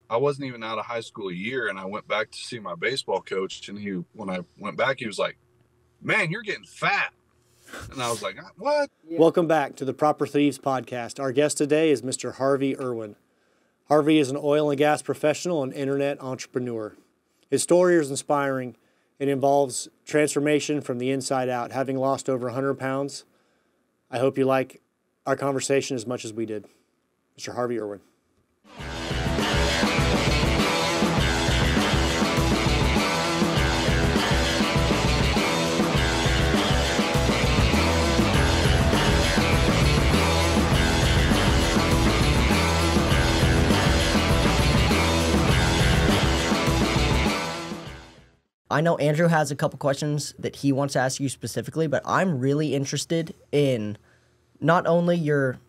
I wasn't even out of high school a year, and I went back to see my baseball coach. And when I went back, he was like, "Man, you're getting fat." And I was like, "What?" Yeah. Welcome back to the Proper Thieves podcast. Our guest today is Mr. Harvey Erwin. Harvey is an oil and gas professional and internet entrepreneur. His story is inspiring. It involves transformation from the inside out, having lost over 100 pounds. I hope you like our conversation as much as we did. Mr. Harvey Erwin. I know Andrew has a couple questions that he wants to ask you specifically, but I'm really interested in not only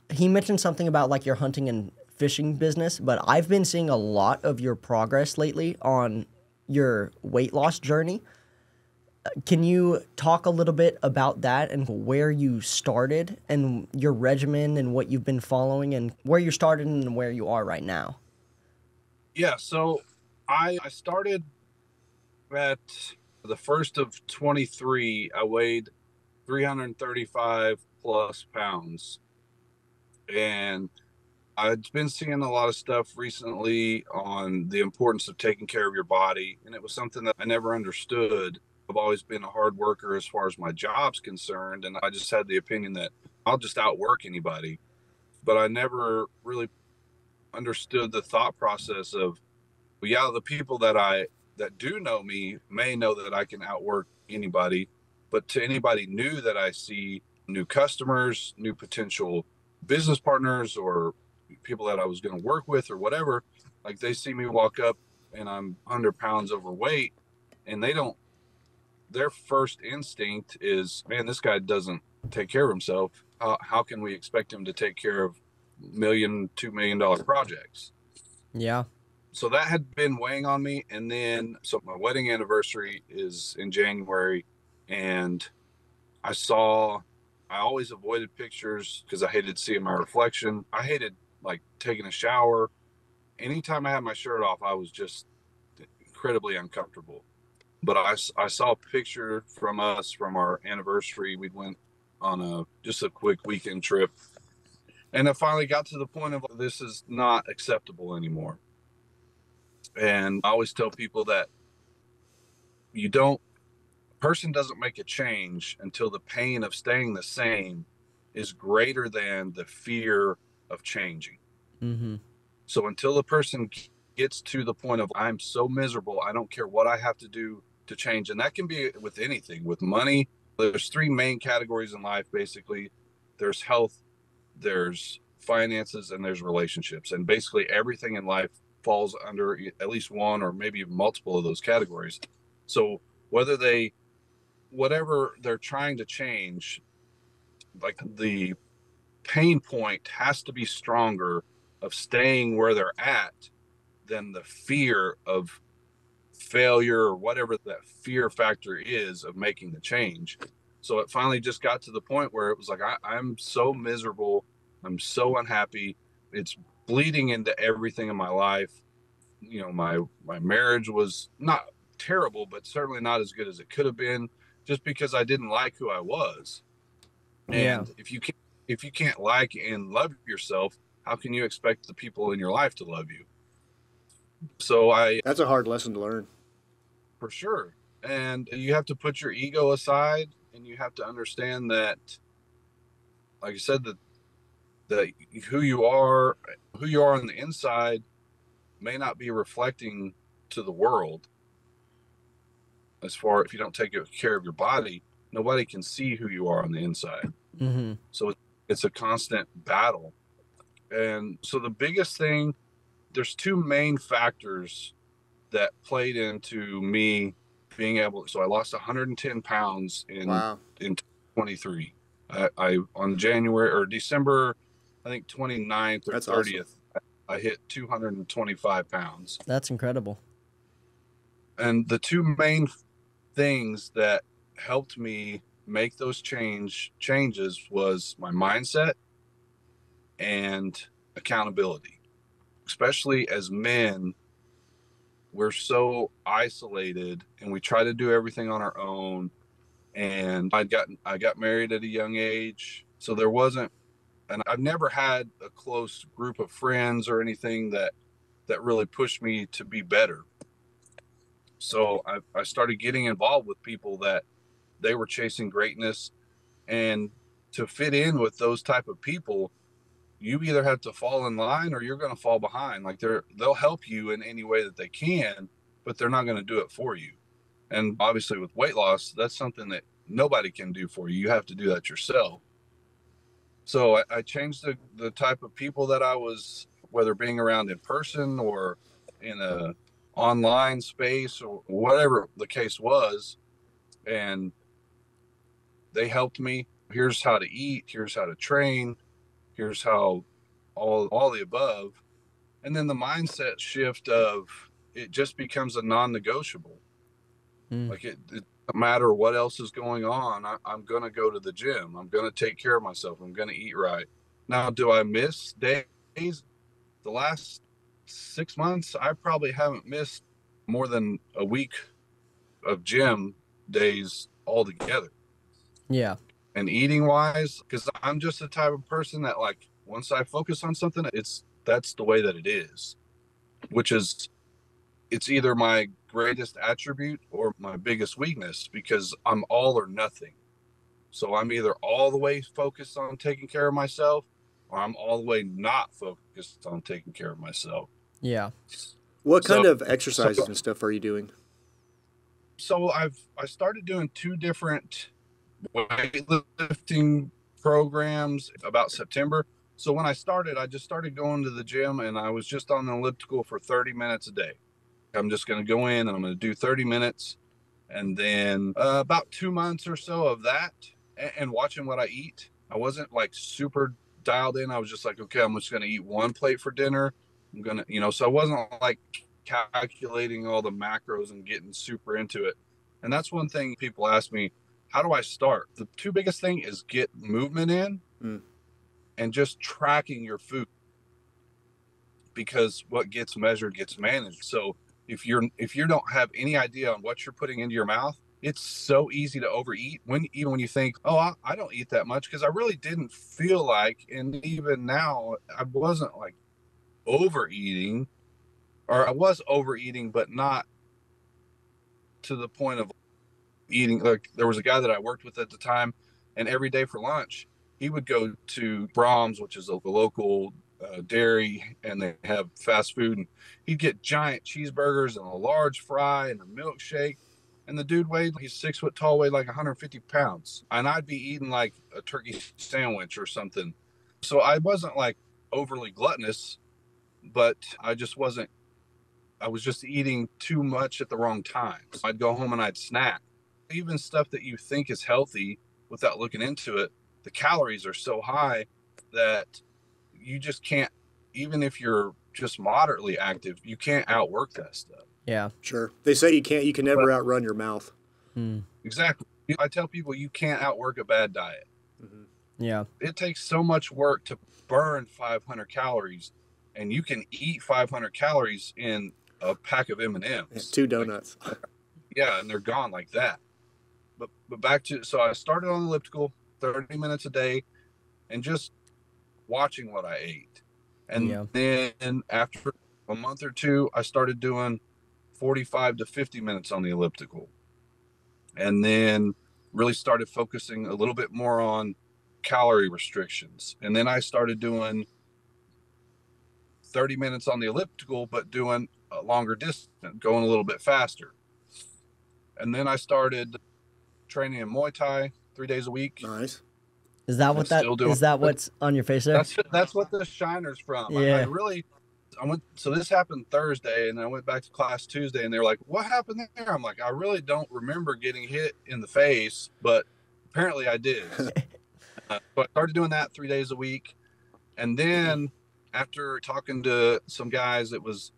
he mentioned something about like your hunting and fishing business, but I've been seeing a lot of your progress lately on your weight loss journey. Can you talk a little bit about that and where you started and your regimen and what you've been following and where you started and where you are right now? Yeah, so I started at the first of 23. I weighed 335 plus pounds. And I've been seeing a lot of stuff recently on the importance of taking care of your body. And it was something that I never understood. I've always been a hard worker as far as my job's concerned. And I just had the opinion that I'll just outwork anybody. But I never really understood the thought process of, well, yeah, the people that do know me may know that I can outwork anybody, but to anybody new that I see, new customers, new potential business partners, or people that I was going to work with or whatever, like they see me walk up and I'm 100 pounds overweight, and their first instinct is, man, this guy doesn't take care of himself. How can we expect him to take care of $1-2 million projects? Yeah. So that had been weighing on me. And then, so my wedding anniversary is in January, and I always avoided pictures because I hated seeing my reflection. I hated like taking a shower. Anytime I had my shirt off, I was just incredibly uncomfortable. But I saw a picture from our anniversary. We went on just a quick weekend trip. And I finally got to the point of, this is not acceptable anymore. And I always tell people that a person doesn't make a change until the pain of staying the same is greater than the fear of changing. Mm-hmm. So until the person gets to the point of, I'm so miserable, I don't care what I have to do to change. And that can be with anything. With money, there's three main categories in life, basically. There's health, there's finances, and there's relationships. And basically everything in life falls under at least one or maybe multiple of those categories. So whatever they're trying to change, like the pain point has to be stronger of staying where they're at than the fear of failure or whatever that fear factor is of making the change. So it finally just got to the point where it was like, I'm so miserable. I'm so unhappy. It's bleeding into everything in my life. You know, my marriage was not terrible, but certainly not as good as it could have been, just because I didn't like who I was. Yeah. And if you can't like and love yourself, how can you expect the people in your life to love you? So That's a hard lesson to learn. For sure. And you have to put your ego aside, and you have to understand that, like I said, that who you are on the inside may not be reflecting to the world. As far, if you don't take care of your body, nobody can see who you are on the inside. Mm-hmm. So it's a constant battle. And so the biggest thing, there's two main factors that played into me being able. So I lost 110 pounds in 23. I on January or December, I think 29th or That's 30th, awesome. I hit 225 pounds. That's incredible. And the two main things that helped me make those changes was my mindset and accountability. Especially as men, we're so isolated and we try to do everything on our own. And I got married at a young age, so there wasn't, and I've never had a close group of friends or anything that really pushed me to be better. So I started getting involved with people that they were chasing greatness, and to fit in with those type of people, you either have to fall in line or you're going to fall behind. Like they'll help you in any way that they can, but they're not going to do it for you. And obviously with weight loss, that's something that nobody can do for you. You have to do that yourself. So I changed the type of people that I was, whether being around in person or in a online space or whatever the case was. And they helped me. Here's how to eat. Here's how to train. Here's how all the above. And then the mindset shift of it just becomes a non-negotiable. Like it doesn't matter what else is going on. I'm going to go to the gym. I'm going to take care of myself. I'm going to eat right. Now, do I miss days? The last 6 months, I probably haven't missed more than a week of gym days altogether. Yeah. And eating wise, because I'm just the type of person that, like, once I focus on something, that's the way that it is, which is, it's either my greatest attribute or my biggest weakness, because I'm all or nothing. So I'm either all the way focused on taking care of myself, or I'm all the way not focused on taking care of myself. Yeah. What kind of exercises and stuff are you doing? So I started doing 2 different weightlifting programs about September. So when I started, I just started going to the gym, and I was just on the elliptical for 30 minutes a day. I'm just going to go in and I'm going to do 30 minutes. And then about 2 months or so of that and watching what I eat. I wasn't like super dialed in. I was just like, okay, I'm just going to eat 1 plate for dinner. I'm going to, so I wasn't like calculating all the macros and getting super into it. And that's one thing people ask me, how do I start? The 2 biggest thing is get movement in and just tracking your food, because what gets measured gets managed. So if you don't have any idea on what you're putting into your mouth, it's so easy to overeat even when you think, oh, I don't eat that much, because I really didn't feel like, and even now I wasn't like overeating, or I was overeating, but not to the point of eating. Like, there was a guy that I worked with at the time, and every day for lunch, he would go to Brahms, which is a local dairy, and they have fast food, and he'd get giant cheeseburgers and a large fry and a milkshake. And the dude he's 6 foot tall, weighed like 150 pounds. And I'd be eating like a turkey sandwich or something. So I wasn't like overly gluttonous, but I was just eating too much at the wrong times. I'd go home and I'd snack. Even stuff that you think is healthy, without looking into it, the calories are so high that you just can't, even if you're just moderately active, you can't outwork that stuff. Yeah. Sure. They say you can never outrun your mouth. Exactly. I tell people you can't outwork a bad diet. Yeah. It takes so much work to burn 500 calories, and you can eat 500 calories in a pack of M&Ms. Yeah, 2 donuts. Yeah, and they're gone like that. But back to, so I started on elliptical, 30 minutes a day, and just watching what I ate. And then after a month or 2, I started doing 45 to 50 minutes on the elliptical. And then really started focusing a little bit more on calorie restrictions. And then I started doing 30 minutes on the elliptical, but doing a longer distance, going a little bit faster. And then I started training in Muay Thai 3 days a week. Nice. Is that what's on your face there? That's what the shiner's from. Yeah. So this happened Thursday, and I went back to class Tuesday, and they're like, what happened there? I'm like, I really don't remember getting hit in the face, but apparently I did. So I started doing that 3 days a week. And then after talking to some guys, it was,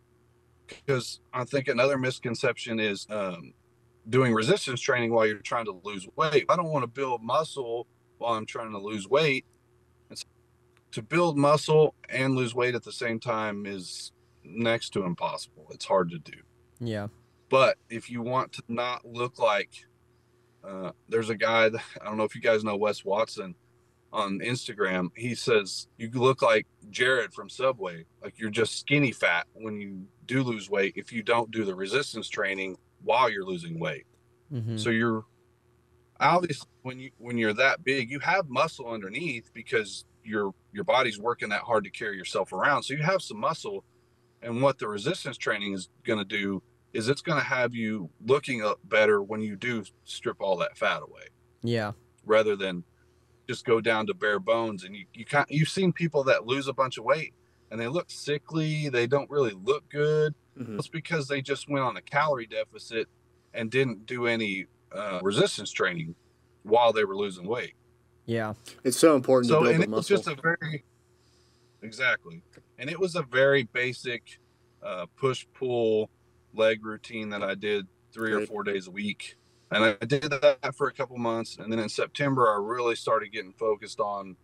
because I think another misconception is doing resistance training while you're trying to lose weight. I don't want to build muscle while I'm trying to lose weight. And to build muscle and lose weight at the same time is next to impossible. It's hard to do. Yeah. But if you want to not look like, there's a guy that, I don't know if you guys know Wes Watson on Instagram. He says you look like Jared from Subway, like you're just skinny fat when you do lose weight if you don't do the resistance training while you're losing weight. Mm-hmm. So you're obviously when you're that big, you have muscle underneath because your body's working that hard to carry yourself around. So you have some muscle, and what the resistance training is going to do is it's going to have you looking up better when you do strip all that fat away, Yeah. rather than just go down to bare bones. And you've seen people that lose a bunch of weight and they look sickly, they don't really look good. Mm-hmm. It's because they just went on a calorie deficit and didn't do any resistance training while they were losing weight. Yeah. It's so important to So, build and the it was muscle. just a very, exactly. And it was a very basic push pull leg routine that I did 3 or 4 days a week. And I did that for a couple months. And then in September, I really started getting focused on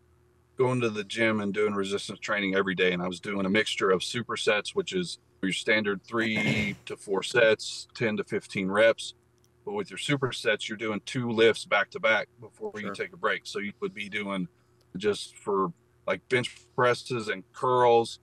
going to the gym and doing resistance training every day. And I was doing a mixture of supersets, which is your standard 3 to 4 sets, 10 to 15 reps. But with your supersets, you're doing 2 lifts back to back before you Sure. take a break. So you would be doing, just for like bench presses and curls,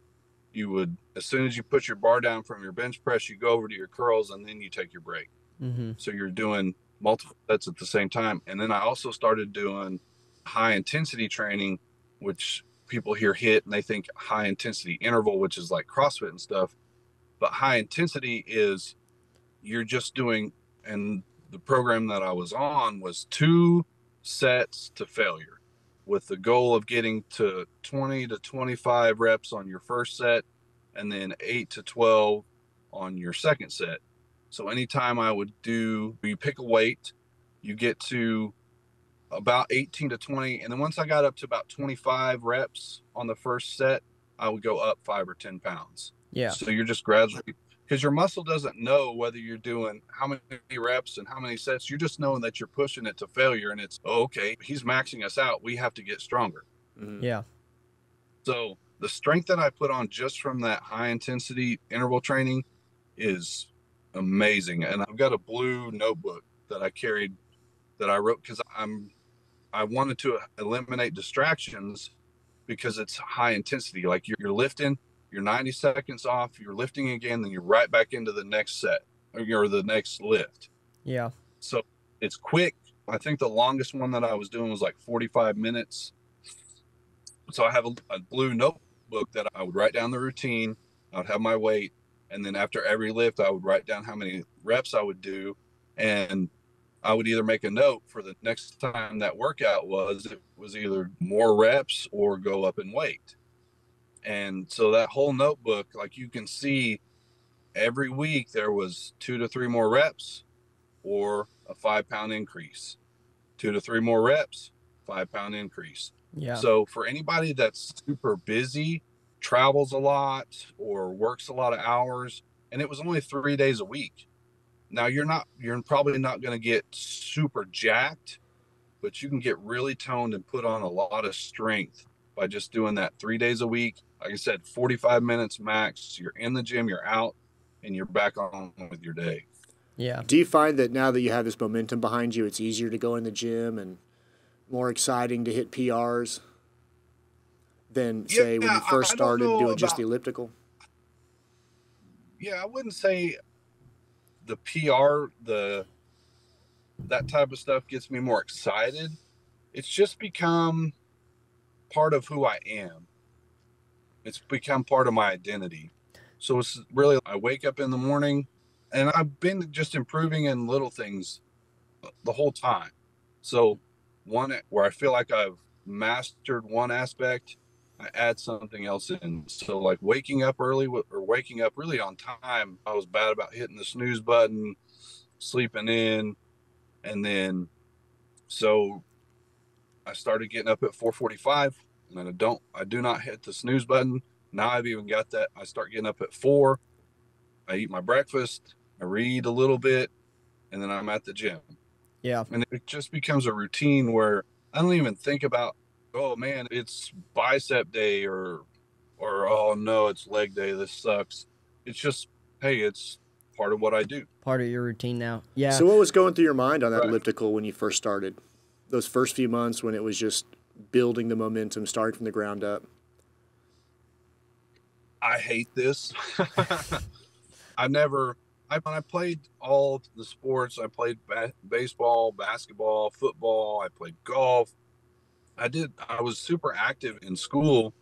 you would, as soon as you put your bar down from your bench press, you go over to your curls and then you take your break. Mm-hmm. So you're doing multiple sets at the same time. And then I also started doing high intensity training, which people hear HIIT and they think high intensity interval, which is like CrossFit and stuff. But high intensity is you're just doing, and the program that I was on was 2 sets to failure, with the goal of getting to 20 to 25 reps on your first set and then 8 to 12 on your second set. So anytime I would do, you pick a weight, you get to about 18 to 20. And then once I got up to about 25 reps on the first set, I would go up 5 or 10 pounds. Yeah. So you're just gradually, because your muscle doesn't know whether you're doing how many reps and how many sets. You're just knowing that you're pushing it to failure. And it's, oh, okay, he's maxing us out. We have to get stronger. Mm-hmm. Yeah. So the strength that I put on just from that high intensity interval training is amazing. And I've got a blue notebook that I carried that I wrote because I wanted to eliminate distractions because it's high intensity. Like you're lifting, you're 90 seconds off, you're lifting again, then you're right back into the next set or the next lift. Yeah. So it's quick. I think the longest one that I was doing was like 45 minutes. So I have a blue notebook that I would write down the routine. I would have my weight. And then after every lift, I would write down how many reps I would do. And I would either make a note for the next time that workout was, it was either more reps or go up in weight. And so that whole notebook, like you can see every week there was 2 to 3 more reps or a 5 pound increase, 2 to 3 more reps, 5 pound increase. Yeah. So for anybody that's super busy, travels a lot or works a lot of hours, and it was only 3 days a week. Now you're probably not going to get super jacked, but you can get really toned and put on a lot of strength by just doing that 3 days a week. Like I said, 45 minutes max. You're in the gym, you're out, and you're back on with your day. Yeah. Do you find that now that you have this momentum behind you, it's easier to go in the gym and more exciting to hit PRs than, say, when you first started doing just the elliptical? Yeah, I wouldn't say the PR, that type of stuff gets me more excited. It's just become part of who I am. It's become part of my identity. So it's really, I wake up in the morning and I've been just improving in little things the whole time. So one where I feel like I've mastered one aspect, I add something else in. So like waking up early or waking up really on time, I was bad about hitting the snooze button, sleeping in, and then so I started getting up at 4:45, and I do not hit the snooze button. Now I've even got that. I start getting up at 4. I eat my breakfast, I read a little bit, and then I'm at the gym. Yeah. And it just becomes a routine where I don't even think about, oh man, it's bicep day or oh no, it's leg day. This sucks. It's just, hey, it's part of what I do. Part of your routine now. Yeah. So what was going through your mind on that Right. elliptical when you first started? Those first few months when it was just building the momentum, starting from the ground up? I hate this. When I played all the sports, I played baseball, basketball, football, I played golf. I was super active in school,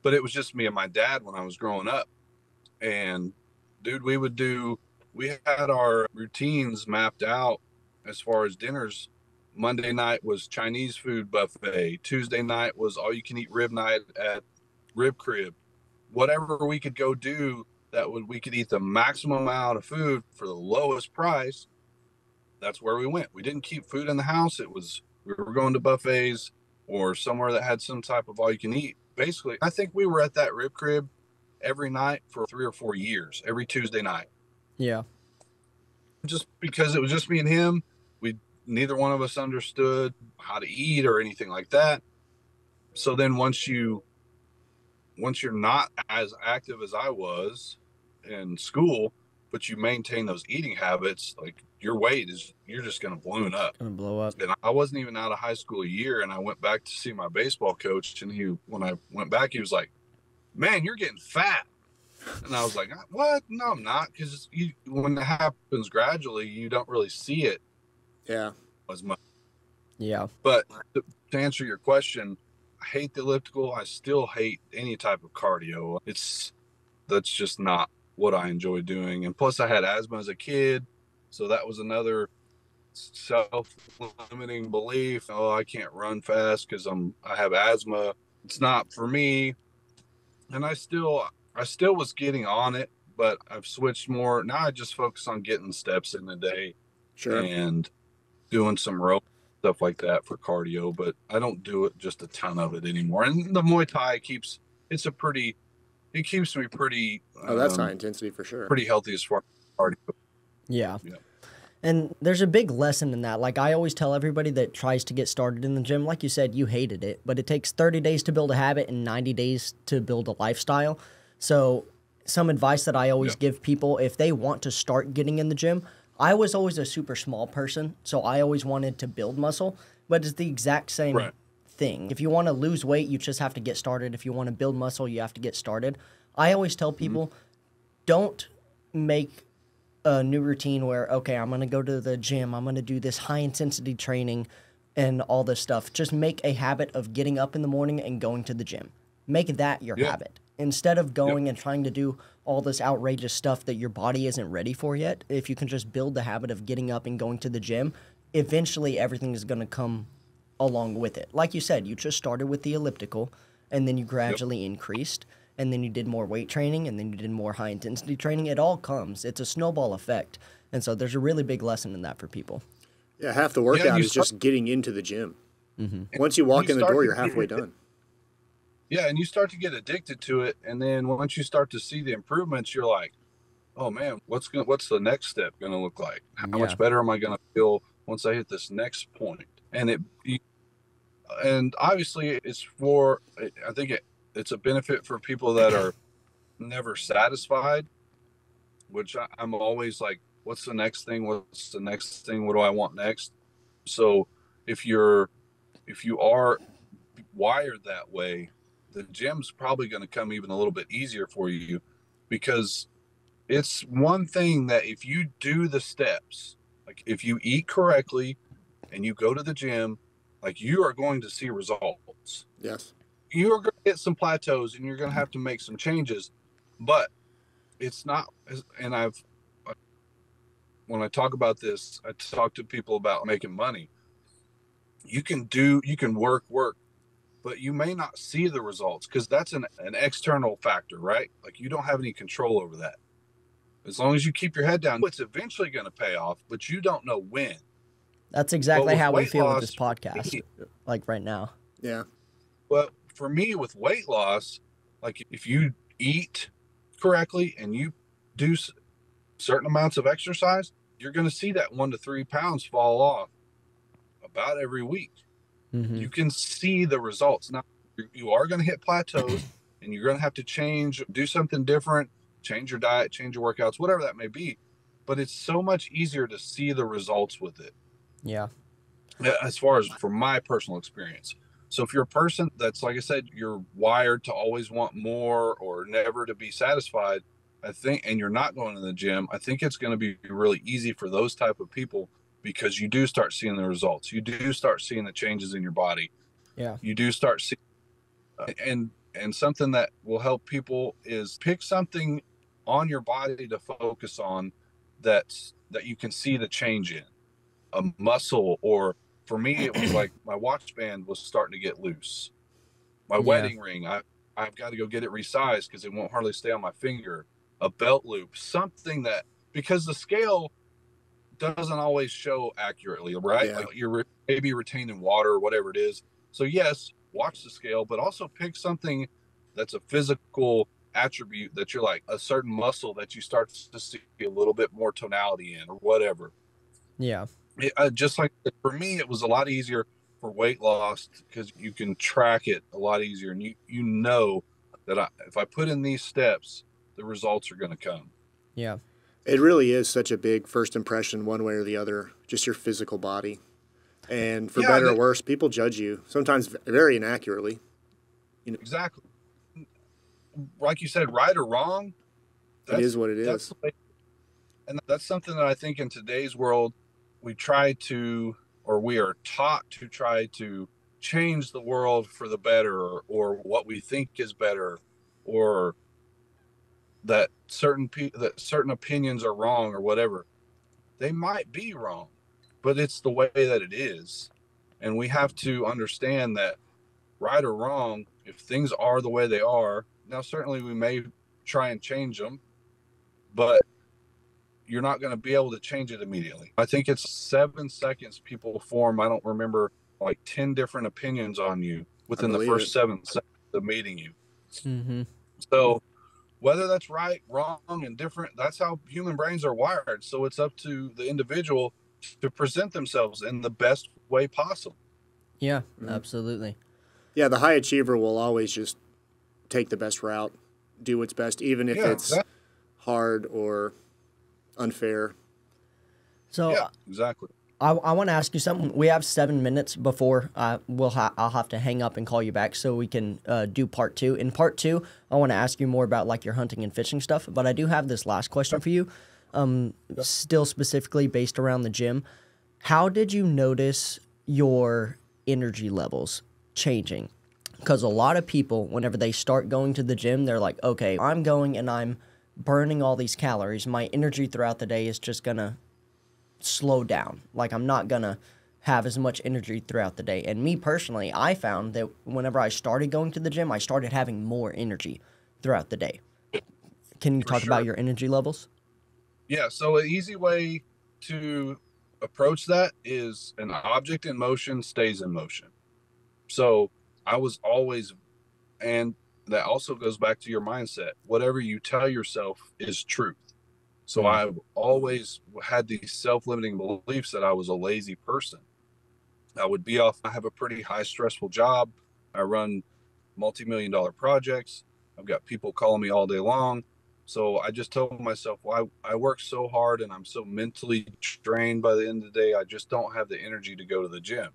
but it was just me and my dad when I was growing up. And dude, we had our routines mapped out as far as dinners. Monday night was Chinese food buffet. Tuesday night was all you can eat rib night at Rib Crib. Whatever we could go do we could eat the maximum amount of food for the lowest price. That's where we went. We didn't keep food in the house. We were going to buffets or somewhere that had some type of all you can eat. Basically, I think we were at that Rib Crib every night for 3 or 4 years, every Tuesday night. Yeah. Just because it was just me and him. Neither one of us understood how to eat or anything like that. So then once you're not as active as I was in school, but you maintain those eating habits, like you're just going to balloon up. Gonna blow up. And I wasn't even out of high school a year, and I went back to see my baseball coach, and when I went back, he was like, "Man, you're getting fat." And I was like, "What? No, I'm not." Because when it happens gradually, you don't really see it Yeah. as much. Yeah. But to answer your question, I hate the elliptical. I still hate any type of cardio. That's just not what I enjoy doing. And plus, I had asthma as a kid, so that was another self-limiting belief. Oh, I can't run fast because I have asthma. It's not for me. And I still was getting on it, but I've switched more. Now I just focus on getting steps in a day. Sure. And doing some rope stuff like that for cardio, but I don't do it just a ton of it anymore. And the Muay Thai keeps me pretty Oh, that's high intensity for sure. pretty healthy as far as cardio. Yeah. Yeah. And there's a big lesson in that. Like I always tell everybody that tries to get started in the gym, like you said, you hated it, but it takes 30 days to build a habit and 90 days to build a lifestyle. So some advice that I always give people, if they want to start getting in the gym, I was always a super small person, so I always wanted to build muscle, but it's the exact same thing. If you want to lose weight, you just have to get started. If you want to build muscle, you have to get started. I always tell people, don't make a new routine where, okay, I'm going to go to the gym, I'm going to do this high-intensity training and all this stuff. Just make a habit of getting up in the morning and going to the gym. Make that your habit. Instead of going and trying to do all this outrageous stuff that your body isn't ready for yet, if you can just build the habit of getting up and going to the gym, eventually everything is going to come along with it. Like you said, you just started with the elliptical, and then you gradually increased, and then you did more weight training, and then you did more high-intensity training. It all comes. It's a snowball effect. And so there's a really big lesson in that for people. Yeah, half the workout is just getting into the gym. Once you walk in the door, you're halfway done. Yeah, and you start to get addicted to it, and then once you start to see the improvements, you're like, "Oh man, what's the next step going to look like? How much better am I going to feel once I hit this next point?" And obviously, I think it's a benefit for people that are never satisfied, which I'm always like, "What's the next thing? What's the next thing? What do I want next?" So if you are wired that way, the gym's probably going to come even a little bit easier for you, because it's one thing that if you do the steps, like if you eat correctly and you go to the gym, like you are going to see results. Yes. You're going to get some plateaus and you're going to have to make some changes, but it's not. And when I talk about this, I talk to people about making money. You can work, but you may not see the results because that's an external factor, right? Like you don't have any control over that. As long as you keep your head down, it's eventually going to pay off, but you don't know when. That's exactly how we feel with this podcast, like right now. Yeah. But for me, with weight loss, like if you eat correctly and you do certain amounts of exercise, you're going to see that 1 to 3 pounds fall off about every week. You can see the results. Now, you are going to hit plateaus and you're going to have to change, do something different. change your diet, change your workouts, whatever that may be. But it's so much easier to see the results with it. Yeah. As far as from my personal experience. So if you're a person that's, like I said, you're wired to always want more or never to be satisfied, I think, and you're not going to the gym, I think it's going to be really easy for those type of people, because you do start seeing the results. You do start seeing the changes in your body. Yeah. You do start seeing, and something that will help people is pick something on your body to focus on that you can see the change in. A muscle, or for me it was like my watch band was starting to get loose. My Yeah. wedding ring, I've got to go get it resized because it won't hardly stay on my finger. A belt loop, something that, because the scale doesn't always show accurately, right? Yeah. Like you're maybe retaining water or whatever it is. So yes, watch the scale, but also pick something that's a physical attribute that you're like, a certain muscle that you start to see a little bit more tonality in or whatever. Yeah. Just like for me, it was a lot easier for weight loss because you can track it a lot easier, and you know that if I put in these steps, the results are going to come. Yeah. It really is such a big first impression, one way or the other, just your physical body. And for better or worse, people judge you, sometimes very inaccurately. You know, exactly. Like you said, right or wrong, it is what it is. And that's something that I think in today's world, we try to, or we are taught to try to change the world for the better, or what we think is better, or that certain opinions are wrong or whatever. They might be wrong, but it's the way that it is. And we have to understand that, right or wrong, if things are the way they are, now certainly we may try and change them, but you're not going to be able to change it immediately. I think it's 7 seconds people form, I don't remember, like 10 different opinions on you within the first 7 seconds of meeting you. Mm-hmm. So whether that's right, wrong, and different, that's how human brains are wired. So it's up to the individual to present themselves in the best way possible. Yeah, absolutely. Yeah, the high achiever will always just take the best route, do what's best, even if it's hard or unfair. So yeah, exactly. I want to ask you something. We have 7 minutes before I'll have to hang up and call you back so we can do part 2. In part 2, I want to ask you more about like your hunting and fishing stuff. But I do have this last question for you, still specifically based around the gym. How did you notice your energy levels changing? Because a lot of people, whenever they start going to the gym, they're like, okay, I'm going and I'm burning all these calories. My energy throughout the day is just going to slow down. Like, I'm not going to have as much energy throughout the day. And me personally, I found that whenever I started going to the gym, I started having more energy throughout the day. Can you talk about your energy levels? Yeah, so an easy way to approach that is an object in motion stays in motion. So I was always, and that also goes back to your mindset. Whatever you tell yourself is truth. So I've always had these self-limiting beliefs that I was a lazy person. I would be off. I have a pretty high stressful job. I run multi-million-dollar projects. I've got people calling me all day long. So I just told myself, well, I work so hard and I'm so mentally drained by the end of the day, I just don't have the energy to go to the gym.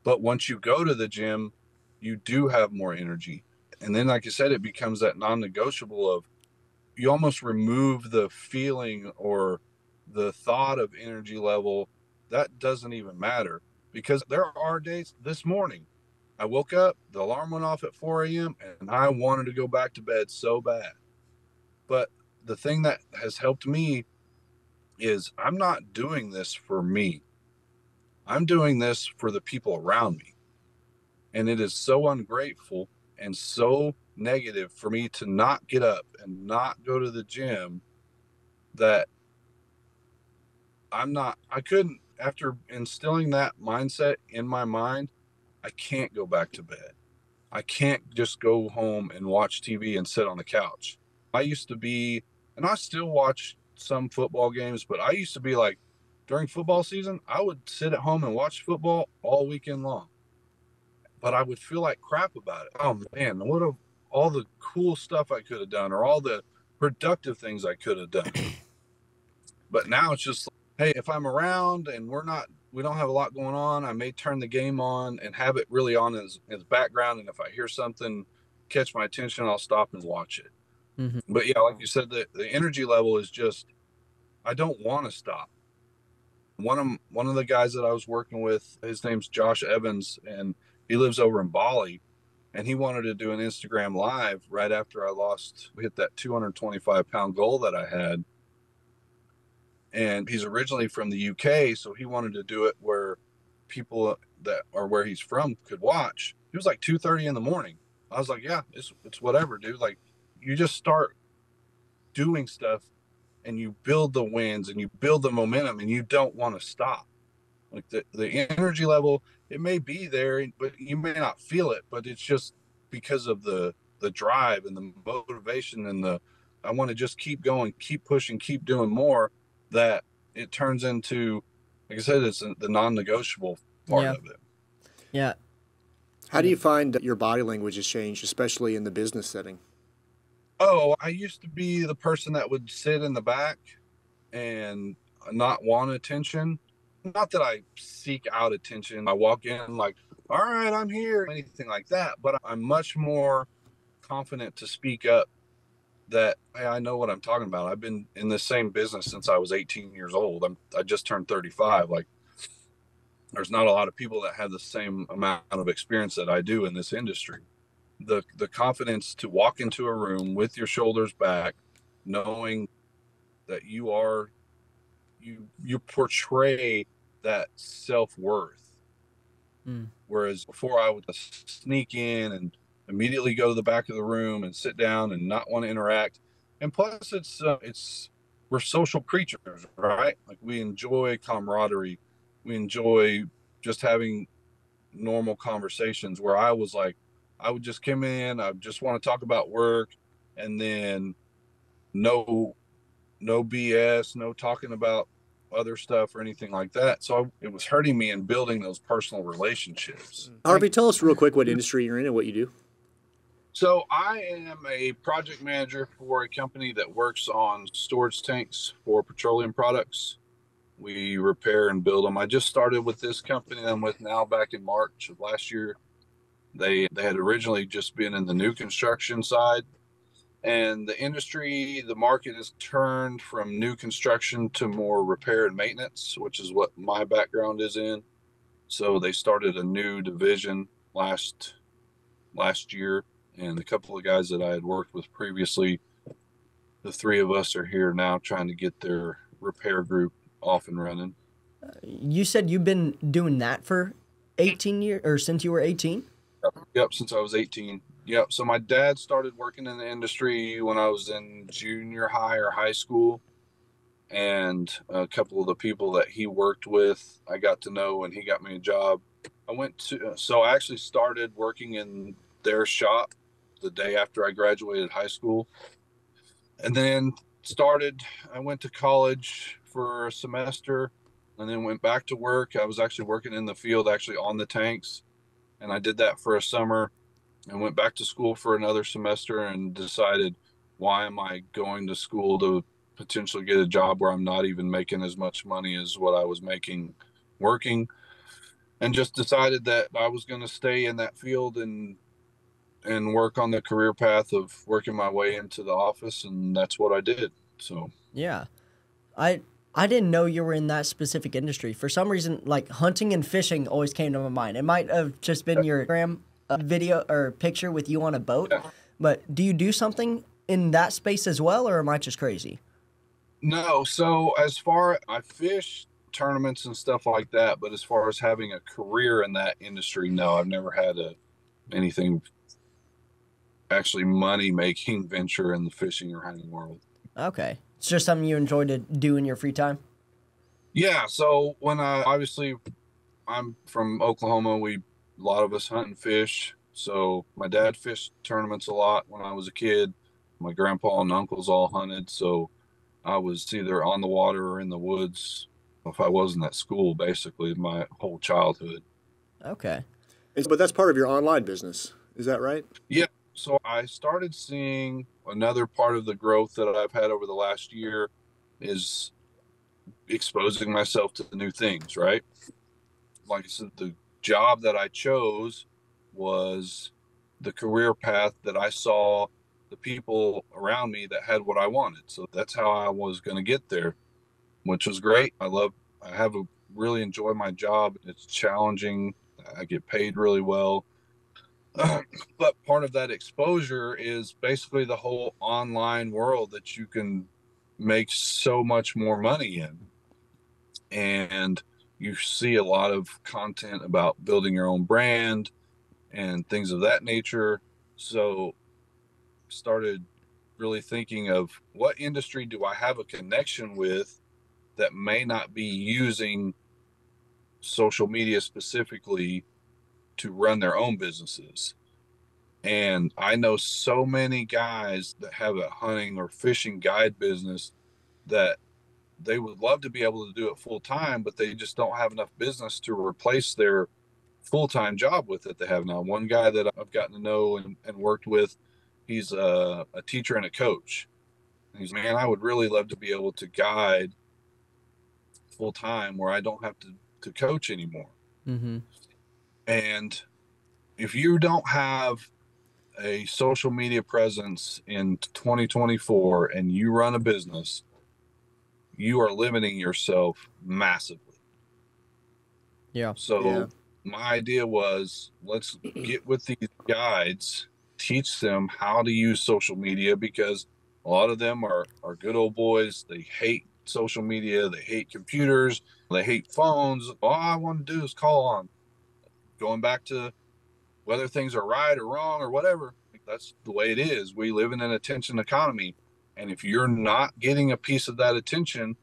But once you go to the gym, you do have more energy. And then, like I said, it becomes that non-negotiable of, you almost remove the feeling or the thought of energy level. That doesn't even matter, because there are days. This morning I woke up, the alarm went off at 4 a.m. and I wanted to go back to bed so bad. But the thing that has helped me is I'm not doing this for me. I'm doing this for the people around me. And it is so ungrateful and so negative for me to not get up and not go to the gym that I couldn't, after instilling that mindset in my mind, I can't go back to bed. I can't just go home and watch TV and sit on the couch. I used to be, and I still watch some football games, but I used to be like, during football season, I would sit at home and watch football all weekend long. But I would feel like crap about it. Oh man, what all the cool stuff I could have done, or all the productive things I could have done. But now it's just, hey, if I'm around and we don't have a lot going on, I may turn the game on and have it really on as background. And if I hear something catch my attention, I'll stop and watch it. Mm-hmm. But yeah, like you said, the energy level is just, I don't want to stop. One of the guys that I was working with, his name's Josh Evans, and he lives over in Bali, and he wanted to do an Instagram live right after we hit that 225-pound goal that I had. And he's originally from the UK, so he wanted to do it where people that are where he's from could watch. It was like 2:30 in the morning. I was like, yeah, it's whatever, dude. Like, you just start doing stuff and you build the wins and you build the momentum and you don't want to stop. Like the energy level, it may be there, but you may not feel it, but it's just because of the drive and the motivation and I want to just keep going, keep pushing, keep doing more, that it turns into, like I said, it's the non-negotiable part of it. Yeah. How do you find that your body language has changed, especially in the business setting? Oh, I used to be the person that would sit in the back and not want attention. Not that I seek out attention. I walk in like, all right, I'm here, anything like that. But I'm much more confident to speak up that, hey, I know what I'm talking about. I've been in the same business since I was 18 years old. I just turned 35. Like, there's not a lot of people that have the same amount of experience that I do in this industry. The confidence to walk into a room with your shoulders back, knowing that you portray that self-worth. Whereas before, I would sneak in and immediately go to the back of the room and sit down and not want to interact. And plus, we're social creatures, right? Like, we enjoy camaraderie, we enjoy just having normal conversations. Where I was like, I would just come in, I just want to talk about work, and then no BS, no talking about other stuff or anything like that. So it was hurting me in building those personal relationships. Harvey, tell us real quick what industry you're in and what you do. So I am a project manager for a company that works on storage tanks for petroleum products. We repair and build them. I just started with this company I'm with now back in March of last year. They had originally just been in the new construction side, and the market has turned from new construction to more repair and maintenance, which is what my background is in. So they started a new division last year, and a couple of guys that I had worked with previously, the three of us are here now trying to get their repair group off and running. You said you've been doing that for 18 years, or since you were 18? Yep, since I was 18. Yep. So my dad started working in the industry when I was in junior high or high school. And a couple of the people that he worked with, I got to know, and he got me a job. So I actually started working in their shop the day after I graduated high school. And then I went to college for a semester and then went back to work. I was actually working in the field, actually on the tanks. And I did that for a summer and went back to school for another semester and decided, why am I going to school to potentially get a job where I'm not even making as much money as what I was making working? And just decided that I was going to stay in that field and work on the career path of working my way into the office. And that's what I did. So, yeah, I didn't know you were in that specific industry. For some reason, like, hunting and fishing always came to my mind. It might have just been your Instagram video or picture with you on a boat. Yeah. But do you do something in that space as well, or am I just crazy? No. So I fish tournaments and stuff like that, but as far as having a career in that industry, no, I've never had anything actually money-making venture in the fishing or hunting world. Okay. It's just something you enjoy to do in your free time? Yeah. So I'm from Oklahoma. A lot of us hunt and fish. So my dad fished tournaments a lot when I was a kid. My grandpa and uncles all hunted. So I was either on the water or in the woods if I wasn't at school, basically my whole childhood. Okay. But that's part of your online business. Is that right? Yeah. So I started seeing another part of the growth that I've had over the last year is exposing myself to new things, right? Like I said, the job that I chose was the career path that I saw the people around me that had what I wanted. So that's how I was going to get there, which was great. Really enjoy my job. It's challenging. I get paid really well. But part of that exposure is basically the whole online world that you can make so much more money in. And you see a lot of content about building your own brand and things of that nature. So started really thinking of what industry do I have a connection with that may not be using social media specifically to run their own businesses. And I know so many guys that have a hunting or fishing guide business that they would love to be able to do it full time, but they just don't have enough business to replace their full-time job with that they have now. One guy that I've gotten to know and worked with, he's a teacher and a coach. And he's, man, I would really love to be able to guide full time where I don't have to coach anymore. Mm-hmm. And if you don't have a social media presence in 2024 and you run a business, you are limiting yourself massively. Yeah. So my idea was, let's get with these guides, teach them how to use social media, because a lot of them are good old boys. They hate social media. They hate computers. They hate phones. All I want to do is call on. Going back to whether things are right or wrong or whatever, that's the way it is. We live in an attention economy. And if you're not getting a piece of that attention,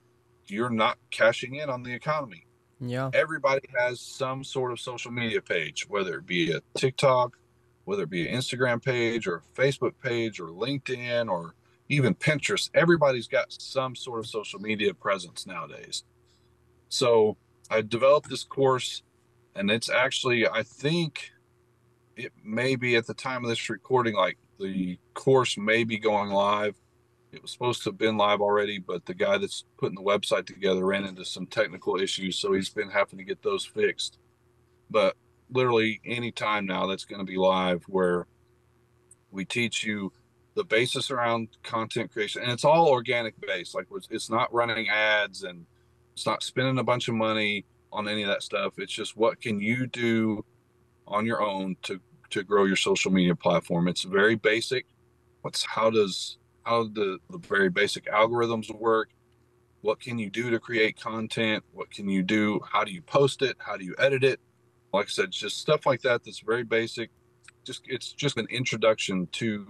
you're not cashing in on the economy. Yeah. Everybody has some sort of social media page, whether it be a TikTok, whether it be an Instagram page or a Facebook page or LinkedIn or even Pinterest. Everybody's got some sort of social media presence nowadays. So I developed this course, and it's actually, I think it may be at the time of this recording, like the course may be going live. It was supposed to have been live already, but the guy that's putting the website together ran into some technical issues, so he's been having to get those fixed. But literally any time now, that's going to be live, where we teach you the basis around content creation, and it's all organic based. Like, it's not running ads, and it's not spending a bunch of money on any of that stuff. It's just, what can you do on your own to grow your social media platform? It's very basic. How the very basic algorithms work? What can you do to create content? What can you do? How do you post it? How do you edit it? Like I said, just stuff like that. That's very basic. It's just an introduction to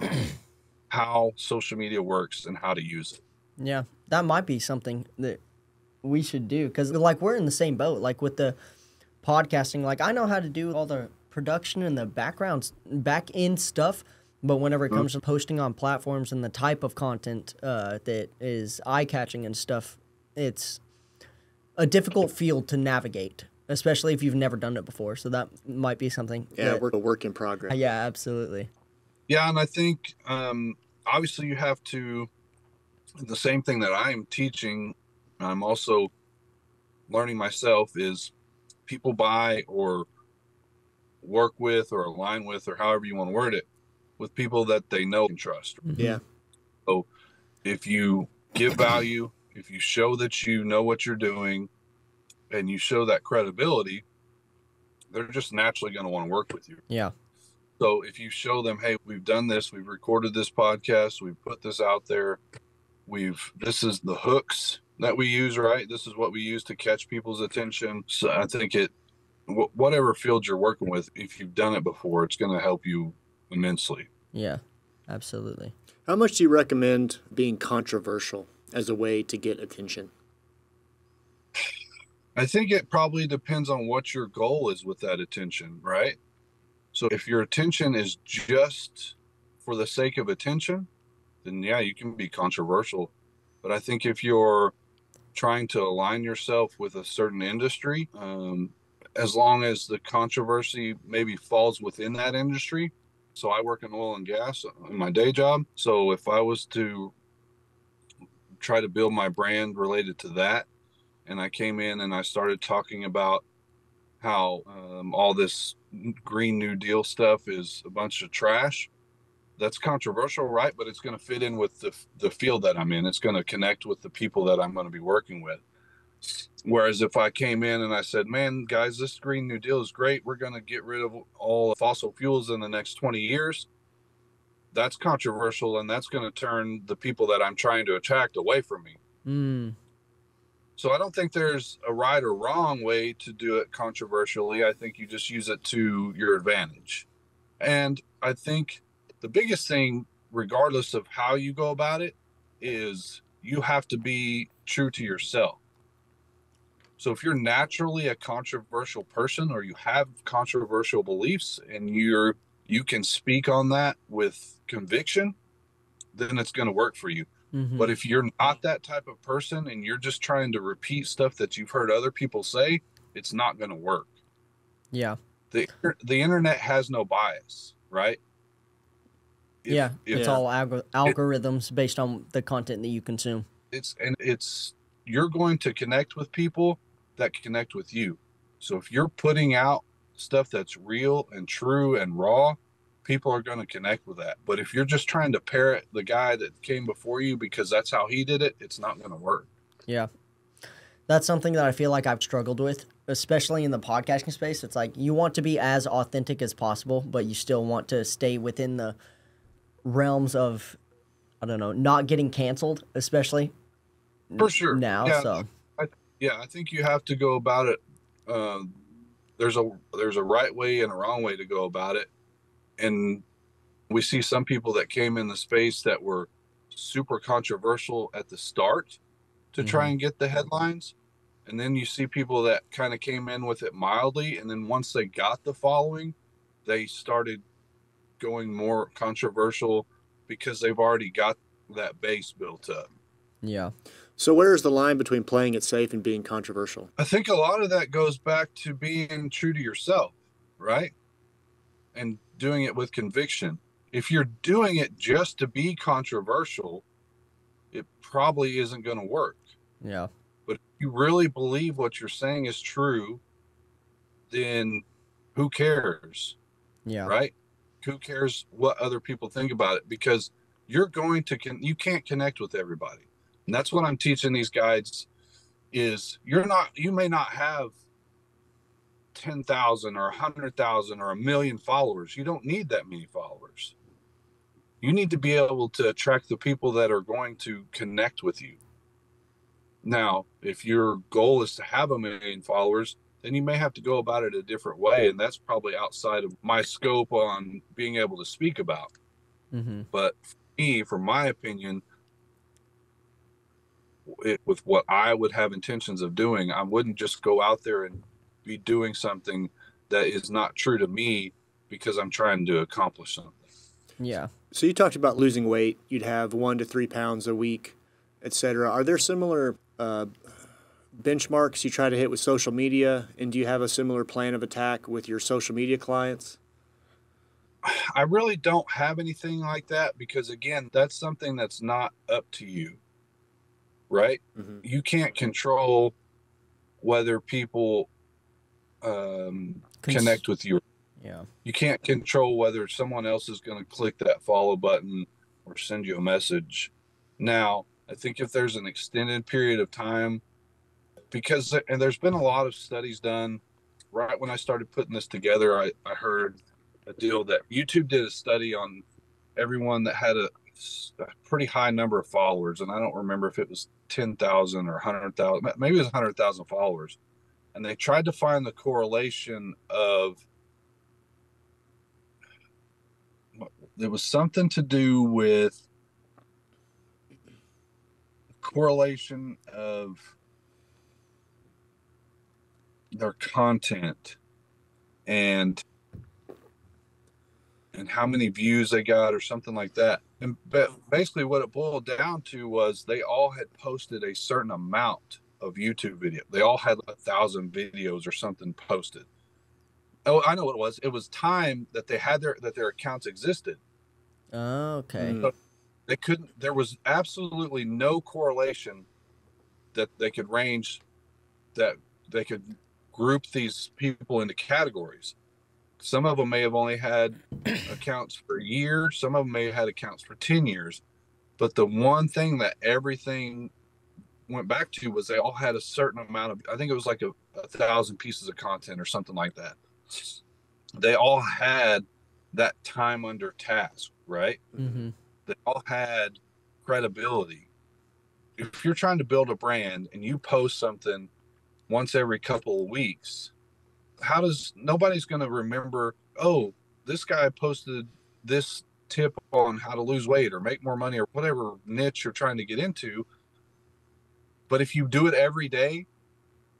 how social media works and how to use it. Yeah, that might be something that we should do, because like we're in the same boat. Like with the podcasting, like I know how to do all the production and the back end stuff, but whenever it comes to posting on platforms and the type of content that is eye-catching and stuff, it's a difficult field to navigate, especially if you've never done it before. So that might be something. Yeah, we're a work in progress. Yeah, absolutely. Yeah, and I think obviously you have to, the same thing that I'm teaching, I'm also learning myself, is people buy or work with or align with, or however you want to word it, with people that they know and trust. Yeah. So if you give value, if you show that you know what you're doing, and you show that credibility, they're just naturally going to want to work with you. Yeah. So if you show them, hey, we've done this, we've recorded this podcast, we've put this out there, this is the hooks that we use, right? This is what we use to catch people's attention. So I think whatever field you're working with, if you've done it before, it's going to help you immensely. Yeah, absolutely. How much do you recommend being controversial as a way to get attention? I think it probably depends on what your goal is with that attention, right? So if your attention is just for the sake of attention, then yeah, you can be controversial. But I think if you're trying to align yourself with a certain industry, as long as the controversy maybe falls within that industry, So I work in oil and gas in my day job. So if I was to try to build my brand related to that, and I came in and I started talking about how all this Green New Deal stuff is a bunch of trash, that's controversial, right? But it's going to fit in with the field that I'm in. It's going to connect with the people that I'm going to be working with. Whereas if I came in and I said, man, guys, this Green New Deal is great. We're going to get rid of all fossil fuels in the next 20 years. That's controversial, and that's going to turn the people that I'm trying to attract away from me. Mm. So I don't think there's a right or wrong way to do it controversially. I think you just use it to your advantage. And I think the biggest thing, regardless of how you go about it, is you have to be true to yourself. So if you're naturally a controversial person, or you have controversial beliefs, and you can speak on that with conviction, then it's going to work for you. Mm-hmm. But if you're not that type of person and you're just trying to repeat stuff that you've heard other people say, it's not going to work. Yeah. The internet has no bias, right? It's all algorithms based on the content that you consume. You're going to connect with people that connect with you. So if you're putting out stuff that's real and true and raw, people are going to connect with that. But if you're just trying to parrot the guy that came before you because that's how he did it, it's not going to work. Yeah. That's something that I feel like I've struggled with, especially in the podcasting space. It's like you want to be as authentic as possible, but you still want to stay within the realms of, I don't know, not getting canceled, especially for sure now. Yeah, so I think you have to go about it. There's a right way and a wrong way to go about it. And we see some people that came in the space that were super controversial at the start to try and get the headlines. And then you see people that kind of came in with it mildly. And then once they got the following, they started going more controversial because they've already got that base built up. Yeah. So where is the line between playing it safe and being controversial? I think a lot of that goes back to being true to yourself, right? And doing it with conviction. If you're doing it just to be controversial, it probably isn't going to work. Yeah. But if you really believe what you're saying is true, then who cares? Yeah. Right? Who cares what other people think about it? Because you can't connect with everybody. And that's what I'm teaching these guides is you may not have 10,000 or 100,000 or 1,000,000 followers. You don't need that many followers. You need to be able to attract the people that are going to connect with you. Now, if your goal is to have 1,000,000 followers, then you may have to go about it a different way. And that's probably outside of my scope on being able to speak about. Mm-hmm. But for my opinion, with what I would have intentions of doing, I wouldn't just go out there and be doing something that is not true to me because I'm trying to accomplish something. Yeah. So you talked about losing weight. You'd have 1 to 3 pounds a week, etc. Are there similar benchmarks you try to hit with social media? And do you have a similar plan of attack with your social media clients? I really don't have anything like that because, again, that's something that's not up to you, right? Mm-hmm. You can't control whether people connect with you. Yeah. You can't control whether someone else is going to click that follow button or send you a message. Now, I think if there's an extended period of time, and there's been a lot of studies done. Right when I started putting this together, I heard a deal that YouTube did a study on everyone that had a pretty high number of followers. And I don't remember if it was 10,000 or 100,000, maybe it was 100,000 followers. And they tried to find the correlation of, there was something to do with correlation of their content and how many views they got or something like that. And basically what it boiled down to was they all had posted a certain amount of YouTube video. They all had 1,000 videos or something posted. Oh, I know what it was. It was time that they had their accounts existed. Oh, okay. So they couldn't. There was absolutely no correlation that they could range, that they could group these people into categories. Some of them may have only had accounts for a year. Some of them may have had accounts for 10 years. But the one thing that everything went back to was they all had a certain amount of, I think it was like a thousand pieces of content or something like that. They all had that time under task, right? Mm-hmm. They all had credibility. If you're trying to build a brand and you post something once every couple of weeks, nobody's going to remember, oh, this guy posted this tip on how to lose weight or make more money or whatever niche you're trying to get into. But if you do it every day,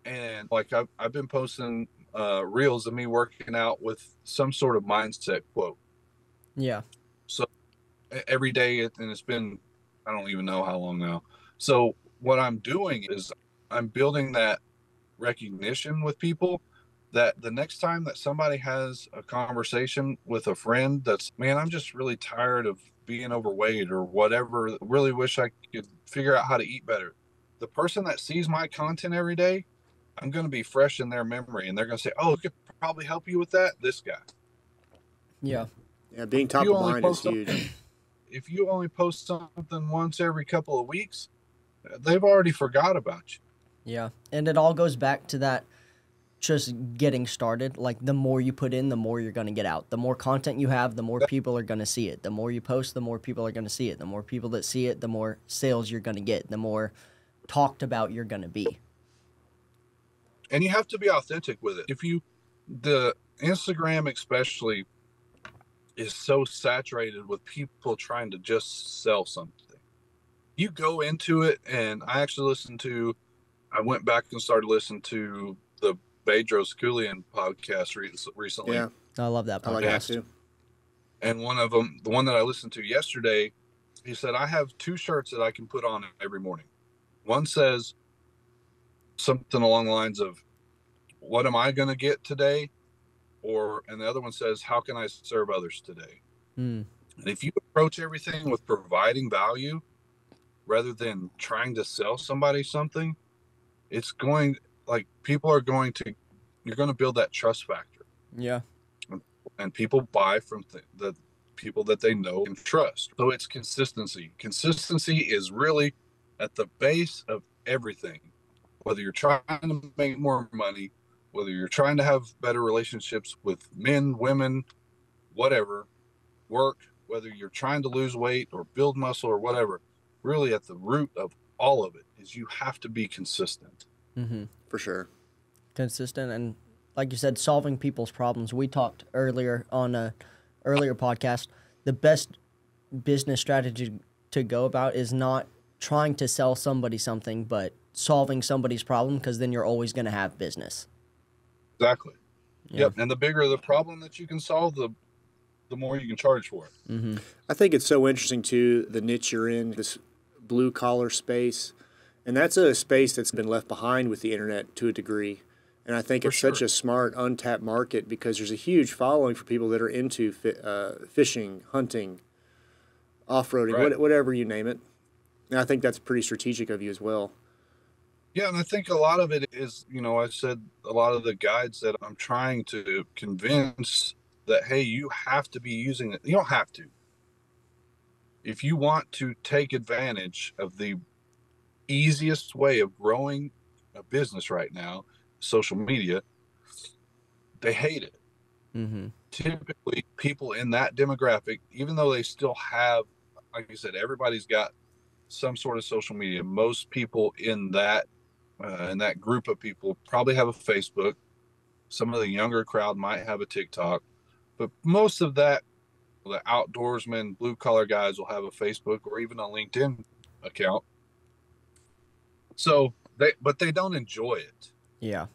and like I've been posting reels of me working out with some sort of mindset quote. Yeah. So every day, and it's been, I don't even know how long now. So what I'm doing is I'm building that recognition with people, that the next time that somebody has a conversation with a friend that's, man, I'm just really tired of being overweight or whatever, really wish I could figure out how to eat better. The person that sees my content every day, I'm going to be fresh in their memory, and they're going to say, oh, I could probably help you with that, this guy. Yeah. Yeah, being If top you of only mind is post huge. if you only post something once every couple of weeks, they've already forgot about you. Yeah. And it all goes back to that just getting started. Like, the more you put in, the more you're going to get out. The more content you have, the more people are going to see it. The more you post, the more people are going to see it. The more people that see it, the more sales you're going to get. The more talked about you're going to be. And you have to be authentic with it. The Instagram especially is so saturated with people trying to just sell something. You go into it, and I went back and started listening to the Bedros Keuilian podcast recently. Yeah, I love that I like that podcast. too. And one of them, the one that I listened to yesterday, he said, I have two shirts that I can put on every morning. One says something along the lines of, what am I going to get today? And the other one says, how can I serve others today? Mm. And if you approach everything with providing value rather than trying to sell somebody something, it's going, like, you're going to build that trust factor. Yeah. And people buy from the people that they know and trust. So it's consistency. Consistency is really at the base of everything. Whether you're trying to make more money, whether you're trying to have better relationships with men, women, whatever, work, whether you're trying to lose weight or build muscle or whatever, really at the root of all of it is you have to be consistent. Mm-hmm. For sure. Consistent and, like you said, solving people's problems. We talked earlier on a earlier podcast. The best business strategy to go about is not trying to sell somebody something, but solving somebody's problem, because then you're always going to have business. Exactly. Yeah. Yep. And the bigger the problem that you can solve, the more you can charge for it. Mm-hmm. I think it's so interesting too, the niche you're in, this blue collar space, and that's a space that's been left behind with the internet to a degree. And I think it's such a smart, untapped market, because there's a huge following for people that are into fishing, hunting, off-roading, Right. whatever you name it. And I think that's pretty strategic of you as well. Yeah, and I think a lot of it is, I said a lot of the guides that I'm trying to convince that, hey, you have to be using it. You don't have to. If you want to take advantage of the easiest way of growing a business right now, social media, they hate it. Mm-hmm. Typically, people in that demographic, even though they still have, like you said, everybody's got some sort of social media. Most people in that group of people probably have a Facebook. Some of the younger crowd might have a TikTok, but most of that, the outdoorsmen, blue collar guys, will have a Facebook or even a LinkedIn account. So they don't enjoy it. Yeah.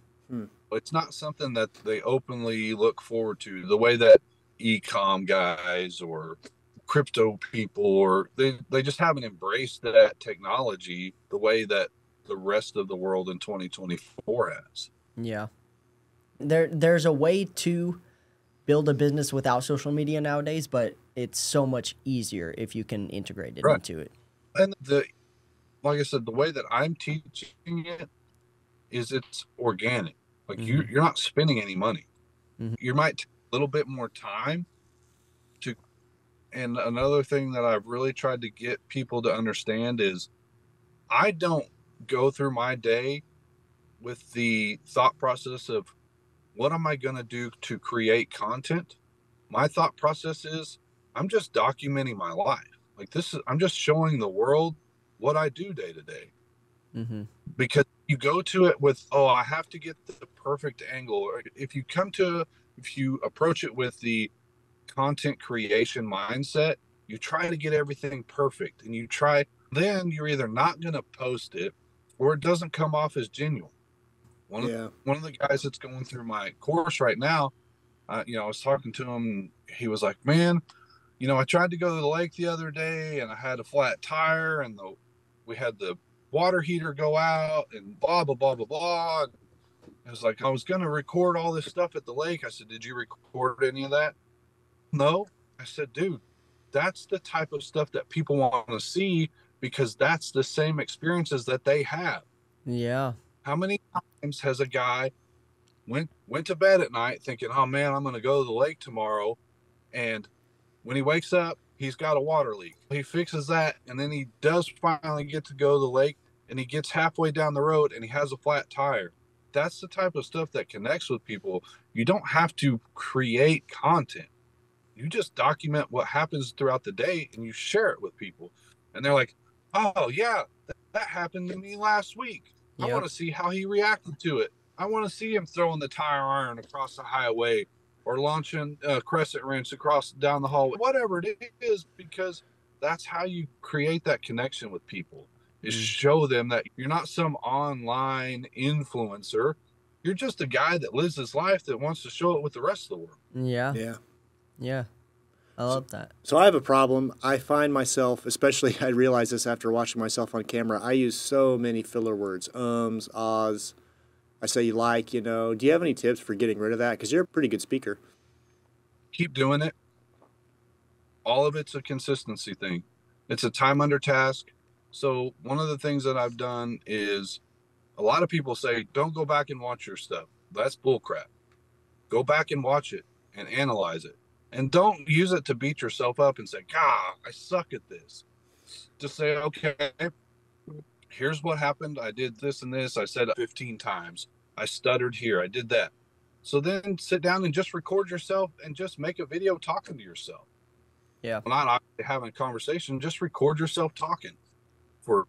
It's not something that they openly look forward to, the way that e-com guys or crypto people, or they just haven't embraced that technology the way that the rest of the world in 2024 has. Yeah. there's a way to build a business without social media nowadays, but it's so much easier if you can integrate it Right. into it. And like I said, the way that I'm teaching it is it's organic. Like Mm-hmm. you're not spending any money. Mm-hmm. You might take a little bit more time to. And another thing that I've really tried to get people to understand is I don't go through my day with the thought process of what am I going to do to create content. My thought process is I'm just documenting my life. Like I'm just showing the world what I do day to day. Mm-hmm. Because you go to it with, oh, I have to get the perfect angle. Or if you approach it with the content creation mindset, you try to get everything perfect, and then you're either not going to post it or it doesn't come off as genuine. One of the guys that's going through my course right now, I was talking to him, and he was like, man, I tried to go to the lake the other day and I had a flat tire, and we had the water heater go out and blah, blah, blah, blah, blah. I was like, I was going to record all this stuff at the lake. I said, did you record any of that? No. I said, dude, that's the type of stuff that people want to see because that's the same experiences that they have. Yeah. How many times has a guy went to bed at night thinking, oh man, I'm going to go to the lake tomorrow, and when he wakes up, he's got a water leak. He fixes that, and then he does finally get to go to the lake, and he gets halfway down the road and he has a flat tire. That's the type of stuff that connects with people. You don't have to create content. You just document what happens throughout the day and you share it with people. And they're like, oh yeah, that happened to me last week. Yep. I want to see how he reacted to it. I want to see him throwing the tire iron across the highway or launching a crescent wrench down the hallway, whatever it is, because that's how you create that connection with people, is show them that you're not some online influencer. You're just a guy that lives his life that wants to show it with the rest of the world. Yeah. Yeah. Yeah. I love that. So I have a problem. I find myself, especially I realize this after watching myself on camera, I use so many filler words, ahs. I say do you have any tips for getting rid of that? Because you're a pretty good speaker. Keep doing it. All of it's a consistency thing. It's a time under task. So one of the things that I've done is a lot of people say, don't go back and watch your stuff. That's bullcrap. Go back and watch it and analyze it. And don't use it to beat yourself up and say, God, I suck at this. Just say, okay, here's what happened. I did this and this. I said it 15 times. I stuttered here. I did that. So then sit down and just record yourself and just make a video talking to yourself. Yeah. Not having a conversation, just record yourself talking for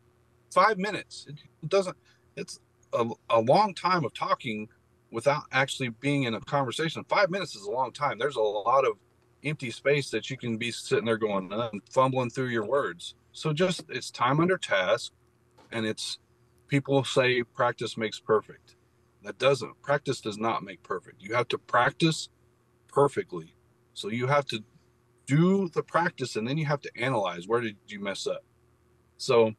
5 minutes. It's a long time of talking without actually being in a conversation. 5 minutes is a long time. There's a lot of empty space that you can be sitting there going, fumbling through your words. So it's time under task. And people say practice makes perfect. Practice does not make perfect. You have to practice perfectly. So you have to do the practice, and then you have to analyze, where did you mess up? So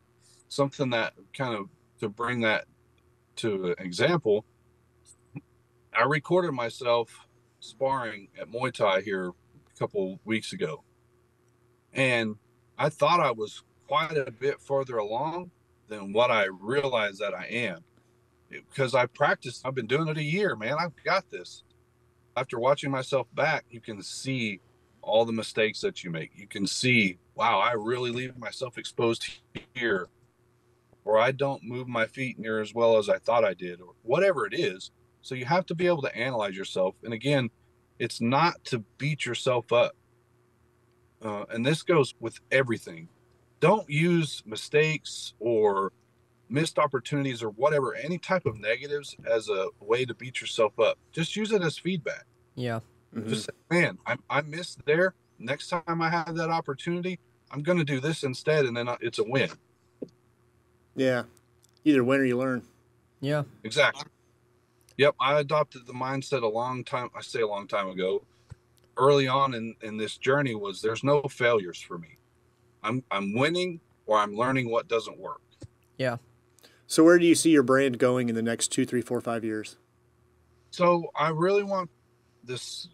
something that kind of, to bring that to an example, I recorded myself sparring at Muay Thai here a couple weeks ago. And I thought I was quite a bit further along than what I realized that I am. Because I've been doing it a year, man. I've got this. After watching myself back, you can see all the mistakes that you make. You can see, wow, I really leave myself exposed here, or I don't move my feet near as well as I thought I did, or whatever it is. So you have to be able to analyze yourself. And again, it's not to beat yourself up. And this goes with everything. Don't use mistakes or missed opportunities or whatever, any type of negatives as a way to beat yourself up. Just use it as feedback. Yeah. Mm-hmm. Just say, man, I missed there. Next time I have that opportunity, I'm going to do this instead, and then it's a win. Yeah. Either win or you learn. Yeah. Exactly. Yep, I adopted the mindset a long time ago. Early on in this journey was there's no failures for me. I'm winning, or I'm learning what doesn't work. Yeah. So where do you see your brand going in the next 2, 3, 4, 5 years? So I really want this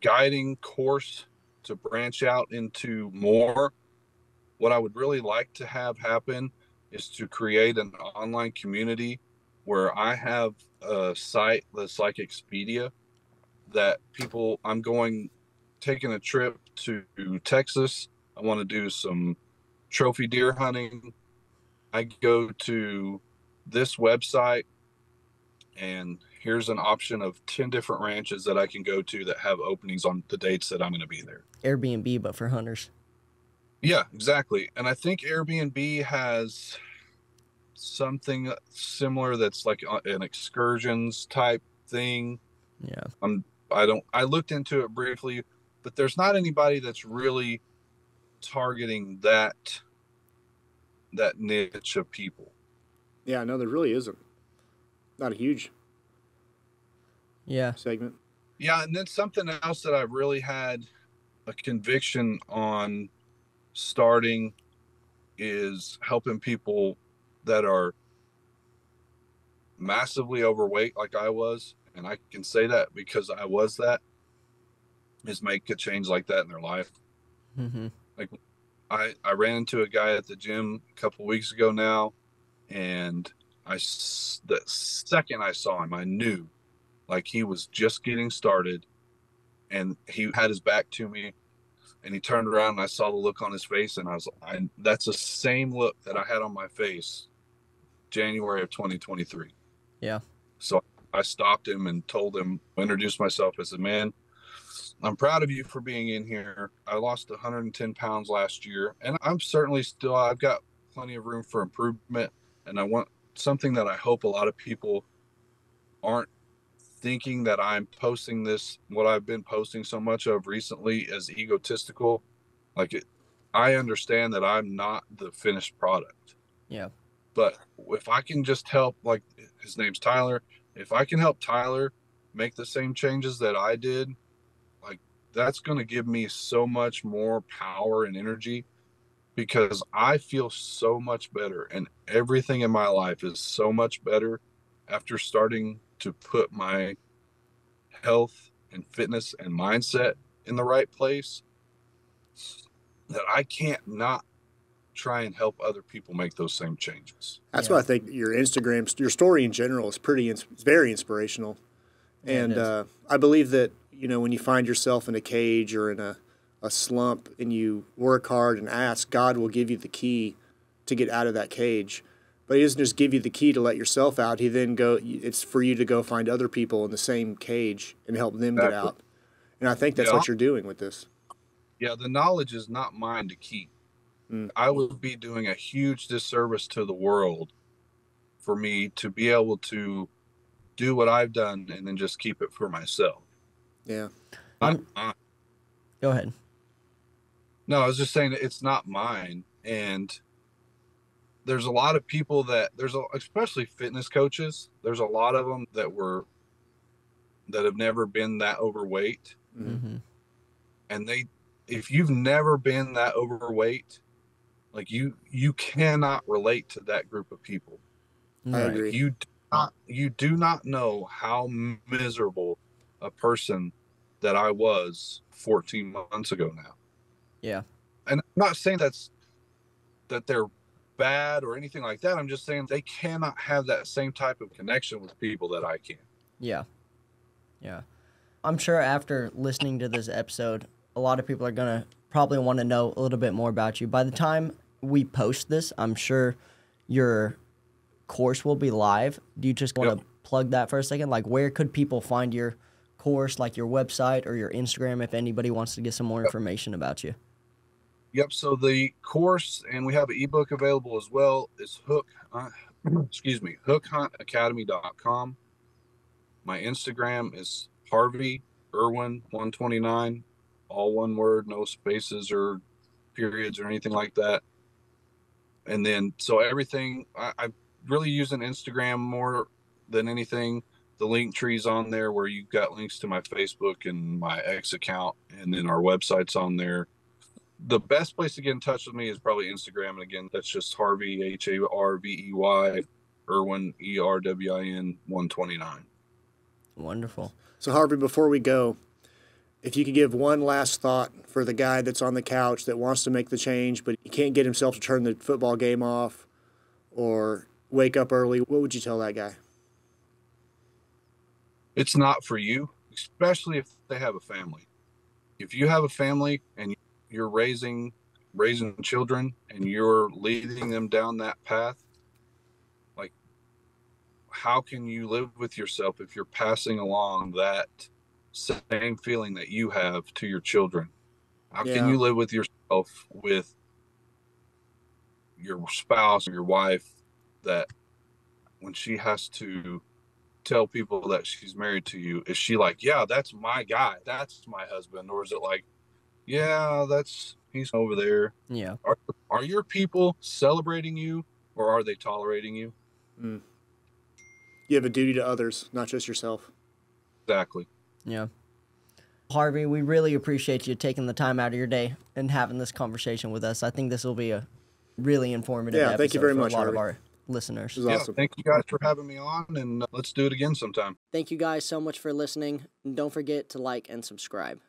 guiding course to branch out into more. What I would really like to have happen is to create an online community where I have a site that's like Expedia, that people, taking a trip to Texas. I want to do some trophy deer hunting. I go to this website, and here's an option of 10 different ranches that I can go to that have openings on the dates that I'm going to be there. Airbnb, but for hunters. Yeah, exactly. And I think Airbnb has something similar that's like an excursions type thing. Yeah. I looked into it briefly, but there's not anybody that's really targeting that niche of people. Yeah, no, there really isn't. Not a huge segment. Yeah, and then something else that I really had a conviction on starting is helping people that are massively overweight like I was, and I can say that because I was that, is make a change like that in their life. Mm-hmm. Like I ran into a guy at the gym a couple weeks ago now, and the second I saw him, I knew like he was just getting started, and he had his back to me, and he turned around and I saw the look on his face, and that's the same look that I had on my face January of 2023. Yeah. So I stopped him and introduced myself as a man. I'm proud of you for being in here. I lost 110 pounds last year, and I've got plenty of room for improvement. And I want something that I hope a lot of people aren't thinking that I'm posting what I've been posting so much of recently, as egotistical. I understand that I'm not the finished product. Yeah. But if I can just help, like his name's Tyler, if I can help Tyler make the same changes that I did, like that's going to give me so much more power and energy, because I feel so much better, and everything in my life is so much better after starting to put my health and fitness and mindset in the right place, that I can't not try and help other people make those same changes. That's why I think your Instagram, your story in general is it's very inspirational. Yeah, and I believe that, when you find yourself in a cage or in a slump and you work hard and ask, God will give you the key to get out of that cage. But he doesn't just give you the key to let yourself out. It's for you to go find other people in the same cage and help them get out. And I think that's what you're doing with this. Yeah, the knowledge is not mine to keep. I would be doing a huge disservice to the world for me to be able to do what I've done and then just keep it for myself. Yeah. Go ahead. No, I was just saying that it's not mine. And there's a lot of people especially fitness coaches, there's a lot of them that have never been that overweight. Mm-hmm. And if you've never been that overweight, like you cannot relate to that group of people. I agree. You do not know how miserable a person that I was 14 months ago now. Yeah. And I'm not saying that they're bad or anything like that. I'm just saying they cannot have that same type of connection with people that I can. Yeah. Yeah. I'm sure after listening to this episode, a lot of people are going to probably want to know a little bit more about you. By the time we post this, I'm sure your course will be live. Do you just want to plug that for a second? Like, where could people find your course, like your website or your Instagram, if anybody wants to get some more information about you? Yep. So the course, and we have an ebook available as well, is hookhuntacademy.com. My Instagram is Harvey Erwin 129, all one word, no spaces or periods or anything like that. And then, so everything, I really using Instagram more than anything. The link tree's on there where you've got links to my Facebook and my X account, and then our website's on there. The best place to get in touch with me is probably Instagram. And again, that's just Harvey, Harvey, Erwin, ERWIN 129. Wonderful. So Harvey, before we go, if you could give one last thought for the guy that's on the couch that wants to make the change, but he can't get himself to turn the football game off or wake up early, what would you tell that guy? It's not for you, especially if they have a family. If you have a family and you're raising children and you're leading them down that path, like, how can you live with yourself if you're passing along that same feeling that you have to your children? How can you live with yourself, with your spouse or your wife, that when she has to tell people that she's married to you, is she like, yeah, that's my guy, that's my husband? Or is it like, yeah, he's over there? Yeah. Are your people celebrating you, or are they tolerating you? You have a duty to others, not just yourself. Exactly. Yeah. Harvey, we really appreciate you taking the time out of your day and having this conversation with us. I think this will be a really informative episode thank you very much, for a lot Harvey. of our listeners. This is awesome. Thank you guys for having me on, and let's do it again sometime. Thank you guys so much for listening. And don't forget to like and subscribe.